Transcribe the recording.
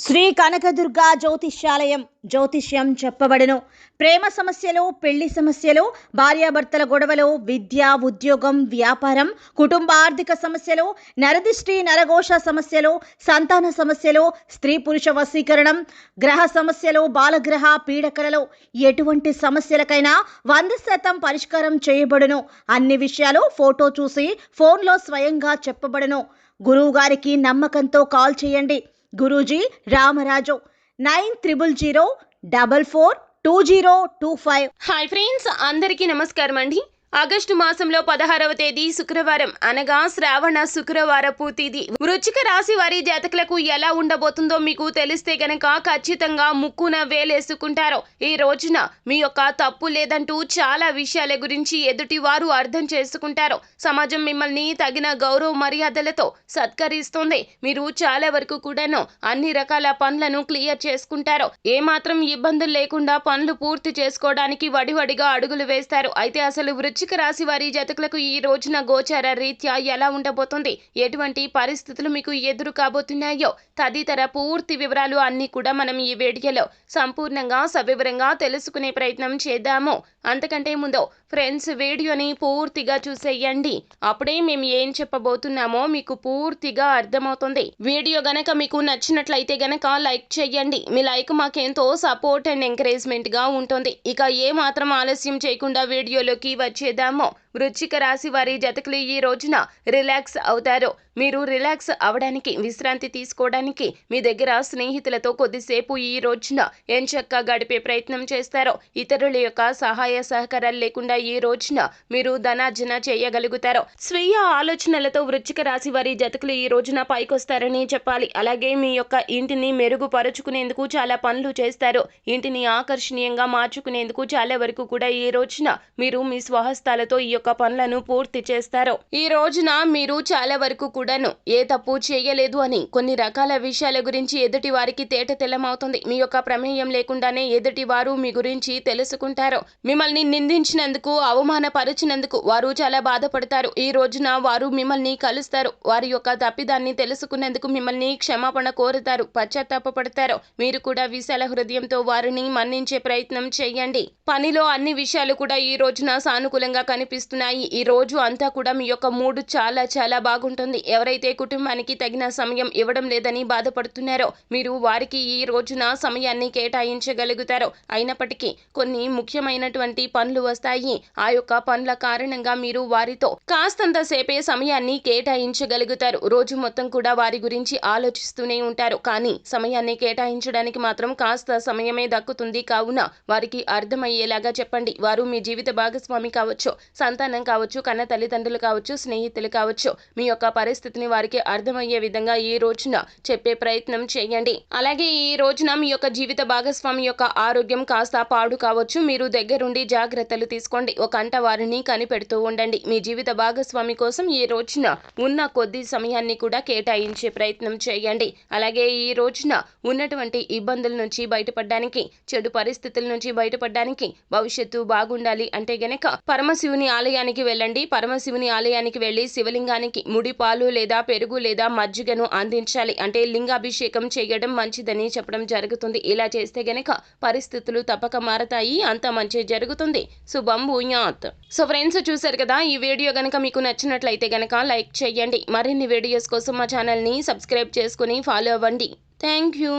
శ్రీ కనకదుర్గ జ్యోతిష్యాలయం జ్యోతిష్యం చెప్పబడును. ప్రేమ సమస్యలు, పెళ్లి సమస్యలు, భార్యాభర్తల గొడవలు, విద్య, ఉద్యోగం, వ్యాపారం, కుటుంబ ఆర్థిక సమస్యలు, నరదిష్టి, నరఘోష సమస్యలు, సంతాన సమస్యలు, స్త్రీ పురుష వశీకరణం, గ్రహ సమస్యలు, బాలగ్రహ పీడకలలో ఎటువంటి సమస్యలకైనా 100% పరిష్కారం చేయబడును. అన్ని విషయాలు ఫోటో చూసి ఫోన్లో స్వయంగా చెప్పబడును. గురువు గారికి నమ్మకంతో కాల్ చేయండి. గురూజీ రామరాజు 9000442025. హాయ్ ఫ్రెండ్స్, అందరికీ నమస్కారం అండి. ఆగస్టు మాసంలో 16వ తేదీ శుక్రవారం అనగా శ్రావణ శుక్రవారపు తిథి. వృశ్చిక రాశి వారి జాతకులకు ఎలా ఉండబోతుందో మీకు తెలిస్తే గనక ఖచ్చితంగా ముక్కున వేలేసుకుంటారు. ఈ రోజున మీ యొక్క తప్పు లేదంటూ చాలా విషయాల గురించి ఎదుటి వారు అర్థం చేసుకుంటారు. సమాజం మిమ్మల్ని తగిన గౌరవ మర్యాదలతో సత్కరిస్తుంది. మీరు చాలా వరకు కూడాను అన్ని రకాల పనులను క్లియర్ చేసుకుంటారు. ఏమాత్రం ఇబ్బందులు లేకుండా పనులు పూర్తి చేసుకోవడానికి వడివడిగా అడుగులు వేస్తారు. అయితే అసలు వృశ్చిక రాశి వారి జాతకులకు ఈ రోజున గోచార రీత్యా ఎలా ఉండబోతుంది, ఎటువంటి పరిస్థితులు మీకు ఎదురు కాబోతున్నాయో తదితర పూర్తి వివరాలు అన్ని కూడా మనం ఈ వీడియోలో సంపూర్ణంగా సవివరంగా తెలుసుకునే ప్రయత్నం చేద్దాము. అంతకంటే ముందు ఫ్రెండ్స్, వీడియోని పూర్తిగా చూసేయండి. అప్పుడే మేము ఏం చెప్పబోతున్నామో మీకు పూర్తిగా అర్థమవుతుంది. వీడియో గనక మీకు నచ్చినట్లయితే గనక లైక్ చేయండి. మీ లైక్ మాకెంతో సపోర్ట్ అండ్ ఎంకరేజ్మెంట్ గా ఉంటుంది. ఇక ఏ మాత్రం ఆలస్యం చేయకుండా వీడియోలోకి వచ్చేద్దాము. వృశ్చిక రాశి వారి జాతకులు ఈ రోజున రిలాక్స్ అవుతారు. మీరు రిలాక్స్ అవడానికి, విశ్రాంతి తీసుకోవడానికి మీ దగ్గర స్నేహితులతో కొద్దిసేపు ఈ రోజున ఎంచక్కా గడిపే ప్రయత్నం చేస్తారు. ఇతరుల యొక్క సహాయ సహకారాలు లేకుండా ఈ రోజున మీరు ధనార్జన చేయగలుగుతారు. స్వీయ ఆలోచనలతో వృశ్చిక రాశి వారి జాతకులు ఈ రోజున పైకొస్తారని చెప్పాలి. అలాగే మీ యొక్క ఇంటిని మెరుగుపరుచుకునేందుకు చాలా పనులు చేస్తారు. ఇంటిని ఆకర్షణీయంగా మార్చుకునేందుకు చాలా వరకు కూడా ఈ రోజున మీరు మీ స్వహస్తాలతో ఈ యొక్క పనులను పూర్తి చేస్తారు. ఈ రోజున మీరు చాలా వరకు కూడాను ఏ తప్పు చేయలేదు అని కొన్ని రకాల విషయాల గురించి ఎదుటి వారికి తేట తెల్లమవుతుంది. మీ యొక్క ప్రమేయం లేకుండానే ఎదుటి వారు మీ గురించి తెలుసుకుంటారు. మిమ్మల్ని నిందించినందుకు, అవమానపరిచినందుకు వారు చాలా బాధపడతారు. ఈ రోజున వారు మిమ్మల్ని కలుస్తారు. వారి యొక్క తప్పిదాన్ని తెలుసుకున్నందుకు మిమ్మల్ని క్షమాపణ కోరుతారు, పశ్చాత్తాపపడతారు. మీరు కూడా విశాల హృదయంతో వారిని మన్నించే ప్రయత్నం చేయండి. పనిలో అన్ని విషయాలు కూడా ఈ రోజున సానుకూలంగా కనిపిస్తున్నాయి. ఈ రోజు అంతా కూడా మీ యొక్క మూడు చాలా చాలా బాగుంటుంది. ఎవరైతే కుటుంబానికి తగిన సమయం ఇవ్వడం లేదని బాధపడుతున్నారో మీరు వారికి ఈ రోజున సమయాన్ని కేటాయించగలుగుతారు. అయినప్పటికీ కొన్ని ముఖ్యమైనటువంటి పనులు వస్తాయి. ఆ యొక్క పనుల కారణంగా మీరు వారితో కాస్తంత సేపే సమయాన్ని కేటాయించగలుగుతారు. రోజు మొత్తం కూడా వారి గురించి ఆలోచిస్తూనే ఉంటారు. కానీ సమయాన్ని కేటాయించడానికి మాత్రం కాస్త సమయమే దక్కుతుంది. కావున వారికి అర్థమయ్యేలాగా చెప్పండి. వారు మీ జీవిత భాగస్వామి కావచ్చు, సంతానం కావచ్చు, కన్న తల్లిదండ్రులు కావచ్చు, స్నేహితులు కావచ్చు. మీ యొక్క పరిస్థితిని వారికి అర్థమయ్యే విధంగా ఈ రోజున చెప్పే ప్రయత్నం చేయండి. అలాగే ఈ రోజున మీ యొక్క జీవిత భాగస్వామి యొక్క ఆరోగ్యం కాస్త పాడు కావచ్చు. మీరు దగ్గరుండి జాగ్రత్తలు తీసుకోండి. ఒక కంట వారిని కనిపెడుతూ ఉండండి. మీ జీవిత భాగస్వామి కోసం ఈ రోజున ఉన్న కొద్ది సమయాన్ని కూడా కేటాయించే ప్రయత్నం చేయండి. అలాగే ఈ రోజున ఉన్నటువంటి ఇబ్బందుల నుంచి బయటపడడానికి, చెడు పరిస్థితుల నుంచి బయటపడడానికి, భవిష్యత్తు బాగుండాలి అంటే గనక పరమశివుని ఆలయానికి వెళ్ళండి. పరమశివుని ఆలయానికి వెళ్లి శివలింగానికి ముడి పాలు లేదా పెరుగు లేదా మజ్జిగను అందించాలి. అంటే లింగాభిషేకం చేయడం మంచిదని చెప్పడం జరుగుతుంది. ఇలా చేస్తే గనక పరిస్థితులు తప్పక మారతాయి. అంత మంచి జరుగుతుంది. శుభం భూయాత్. సో ఫ్రెండ్స్, చూసారు కదా, ఈ వీడియో గనక మీకు నచ్చినట్లయితే గనక లైక్ చేయండి. మరిన్ని వీడియోస్ కోసం మా ఛానల్ని సబ్స్క్రైబ్ చేసుకుని ఫాలో అవ్వండి. Thank you.